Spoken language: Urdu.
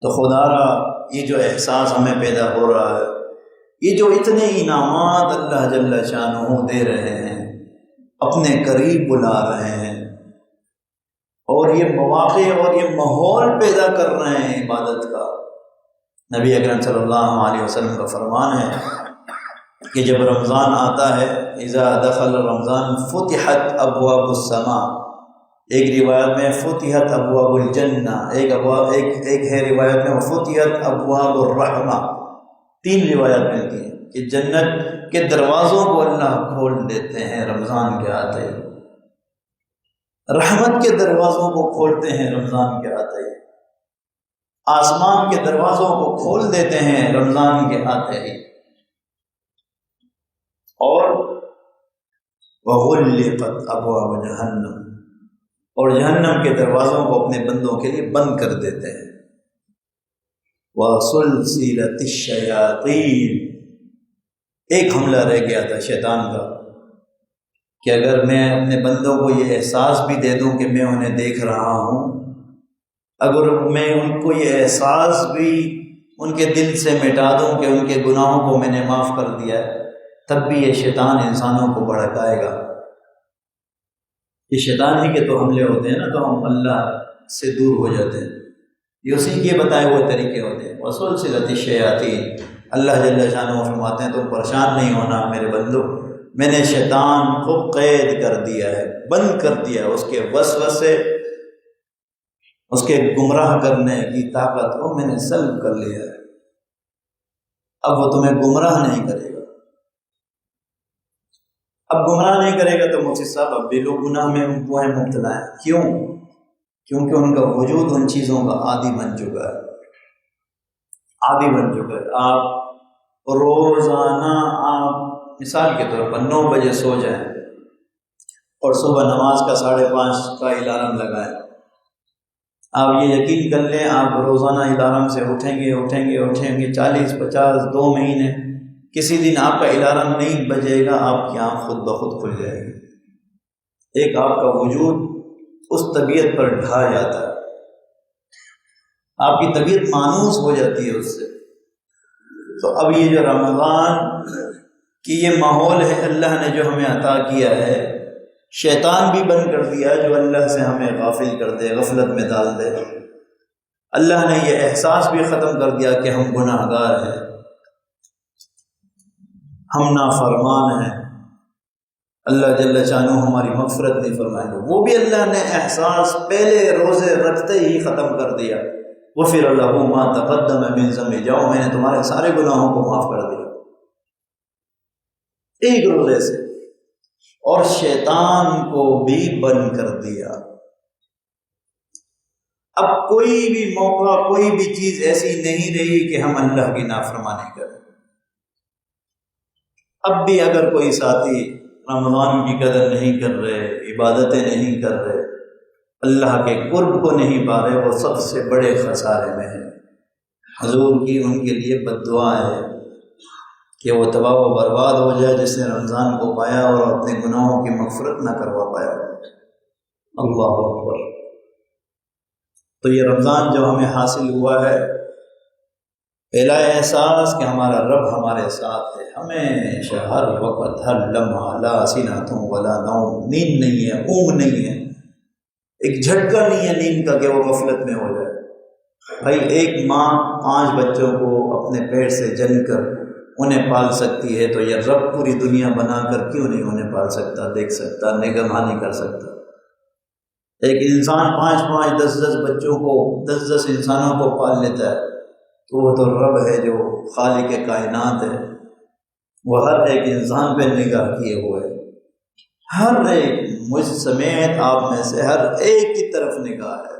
تو خدا را یہ جو احساس ہمیں پیدا ہو رہا ہے، یہ جو اتنے انعامات اللہ جل شانہ دے رہے ہیں، اپنے قریب بلا رہے ہیں، اور یہ مواقع اور یہ ماحول پیدا کر رہے ہیں عبادت کا۔ نبی اکرم صلی اللہ علیہ وسلم کا فرمان ہے کہ جب رمضان آتا ہے، اذا دخل رمضان فتحت ابواب السماء، ایک روایت میں فتحت ابواب الجنہ، ایک ہے روایت میں فتحت ابواب الرحمہ، 3 روایت ملتی ہیں کہ جنت کے دروازوں کو اللہ کھول دیتے ہیں رمضان کے آتے ہی، رحمت کے دروازوں کو کھولتے ہیں رمضان کے آتے ہی، آسمان کے دروازوں کو کھول دیتے ہیں رمضان کے آتے ہی، اور وغلقت ابواب جہنم، اور جہنم کے دروازوں کو اپنے بندوں کے لیے بند کر دیتے ہیں۔ وَسُلْسِلَتِ الشَّيَاطِينَ، ایک حملہ رہ گیا تھا شیطان کا کہ اگر میں اپنے بندوں کو یہ احساس بھی دے دوں کہ میں انہیں دیکھ رہا ہوں، اگر میں ان کو یہ احساس بھی ان کے دل سے مٹا دوں کہ ان کے گناہوں کو میں نے معاف کر دیا ہے، تب بھی یہ شیطان انسانوں کو بھڑکائے گا۔ یہ شیطان ہی کے تو حملے ہوتے ہیں نا، تو ہم اللہ سے دور ہو جاتے ہیں، یہ اسی کے بتائے ہوئے طریقے ہوتے ہیں۔ وَسُلْسِلَتِ الشَّيَاطِينَ، اللہ جل شانہ فرماتے ہیں تم پریشان نہیں ہونا میرے بندو، میں نے شیطان کو قید کر دیا ہے، بند کر دیا ہے، اس کے وسوسے، اس کے گمراہ کرنے کی طاقت کو میں نے سلب کر لیا ہے، اب وہ تمہیں گمراہ نہیں کرے گا۔ اب گمراہ نہیں کرے گا تو مفتی صاحب اب بھی لوگ گناہ میں وہ مبتلا ہیں، کیوں؟ کیونکہ ان کا وجود ان چیزوں کا عادی بن چکا ہے، عادی بن چکا ہے۔ آپ روزانہ آپ مثال کے طور پر 9 بجے سو جائیں اور صبح نماز کا 5:30 کا الارم لگائیں، آپ یہ یقین کر لیں آپ روزانہ الارم سے اٹھیں گے 40-50 2 مہینے، کسی دن آپ کا الارم نہیں بجے گا، آپ کی آنکھ خود بخود کھل جائے گی، ایک آپ کا وجود اس طبیعت پر ڈھا جاتا ہے، آپ کی طبیعت مانوس ہو جاتی ہے اس سے۔ تو اب یہ جو رمضان کی یہ ماحول ہے اللہ نے جو ہمیں عطا کیا ہے، شیطان بھی بند کر دیا جو اللہ سے ہمیں غافل کر دے، غفلت میں ڈال دے، اللہ نے یہ احساس بھی ختم کر دیا کہ ہم گناہ گار ہیں، ہم نافرمان ہیں، اللہ جل شانہ ہماری مغفرت نہیں فرمائے گا، وہ بھی اللہ نے احساس پہلے روزے رکھتے ہی ختم کر دیا۔ غفر لہ ما تقدم من ذنبہ، جاؤ میں نے تمہارے سارے گناہوں کو معاف کر دیا، ایک روزے سے، اور شیطان کو بھی بند کر دیا۔ اب کوئی بھی موقع، کوئی بھی چیز ایسی نہیں رہی کہ ہم اللہ کی نافرمانی کریں۔ اب بھی اگر کوئی ساتھی رمضان کی قدر نہیں کر رہے، عبادتیں نہیں کر رہے، اللہ کے قرب کو نہیں پا رہے، وہ سب سے بڑے خسارے میں ہیں۔ حضور کی ان کے لیے بد دعا ہے کہ وہ تباہ و برباد ہو جائے جس نے رمضان کو پایا اور اپنے گناہوں کی مغفرت نہ کروا پایا۔ اللہ اکبر۔ تو یہ رمضان جو ہمیں حاصل ہوا ہے، پہلا احساس کہ ہمارا رب ہمارے ساتھ ہے، ہمیشہ، ہر وقت، ہر لمحہ، لا سینۃ ولا نوم، نیند نہیں ہے، اونگ نہیں ہے، ایک جھٹکا نہیں ہے نیند کا کہ وہ غفلت میں ہو جائے۔ بھائی ایک ماں 5 بچوں کو اپنے پیٹ سے جن کر انہیں پال سکتی ہے، تو یہ رب پوری دنیا بنا کر کیوں نہیں انہیں پال سکتا، دیکھ سکتا، نگہبانی کر سکتا؟ ایک انسان 5-5 10-10 بچوں کو، 10-10 انسانوں کو پال لیتا ہے، تو وہ تو رب ہے جو خالق کائنات ہے، وہ ہر ایک انسان پہ نگاہ کیے ہوئے ہے، ہر ایک، مجھ سمیت آپ میں سے ہر ایک کی طرف نگاہ ہے۔